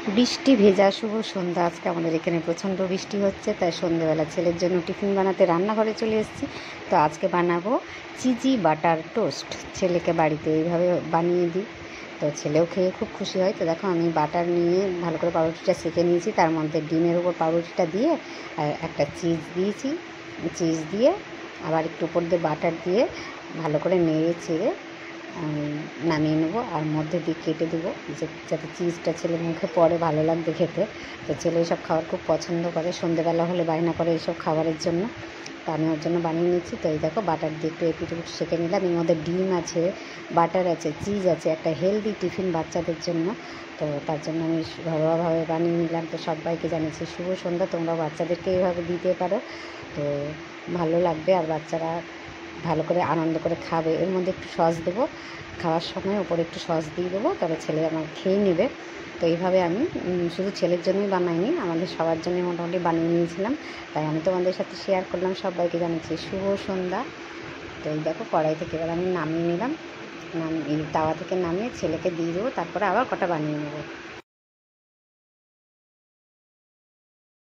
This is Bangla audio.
বৃষ্টি ভেজা শুভ সন্ধ্যা। আজকে আমাদের এখানে প্রচণ্ড বৃষ্টি হচ্ছে, তাই সন্ধ্যেবেলা ছেলের জন্য টিফিন বানাতে রান্নাঘরে চলে এসেছি। তো আজকে বানাবো চিজি বাটার টোস্ট। ছেলেকে বাড়িতে এইভাবে বানিয়ে দিই, তো ছেলেও খেয়ে খুব খুশি হয়। তো দেখো আমি বাটার নিয়ে ভালো করে পাউরুটিটা সেঁকে নিয়েছি, তার মধ্যে ডিমের উপর পাউরুটিটা দিয়ে আর একটা চিজ দিয়েছি। চিজ দিয়ে আবার একটু উপর দিয়ে বাটার দিয়ে ভালো করে নেড়ে চেড়ে নামিয়ে নেবো, আর মধ্যে দিয়ে কেটে দেবো যাতে চিজটা ছেলের মুখে পড়ে, ভালো লাগবে খেতে। তো ছেলে এইসব খাবার খুব পছন্দ করে, সন্ধ্যেবেলা হলে বায়না করে এইসব খাবারের জন্য। তো আমি ওর জন্য বানিয়ে নিচ্ছি। তো এই দেখো বাটার দিয়ে একটু এপিটুকু সেঁকে নিলাম, এর মধ্যে ডিম আছে, বাটার আছে, চিজ আছে, একটা হেলদি টিফিন বাচ্চাদের জন্য। তো তার জন্য আমি ঘরোয়াভাবে বানিয়ে নিলাম। তো সবাইকে জানিয়েছি শুভ সন্ধ্যা, তোমরা বাচ্চাদেরকে এইভাবে দিতে পারো, তো ভালো লাগবে আর বাচ্চারা ভালো করে আনন্দ করে খাবে। এর মধ্যে একটু সস দেবো, খাওয়ার সময় ওপরে একটু সস দিয়ে দেবো, তবে ছেলে আমার খেয়ে নেবে। তো এইভাবে আমি শুধু ছেলের জন্যই বানাইনি, আমাদের সবার জন্যই মোটামুটি বানিয়ে নিয়েছিলাম। তাই আমি তোমাদের সাথে শেয়ার করলাম, সবাইকে জানাচ্ছি শুভ সন্ধ্যা। তো এই দেখো কড়াই থেকে এবার আমি নামিয়ে নিলাম, তাওয়া থেকে নামিয়ে ছেলেকে দিয়ে দেবো, তারপরে আবার কটা বানিয়ে নেবো।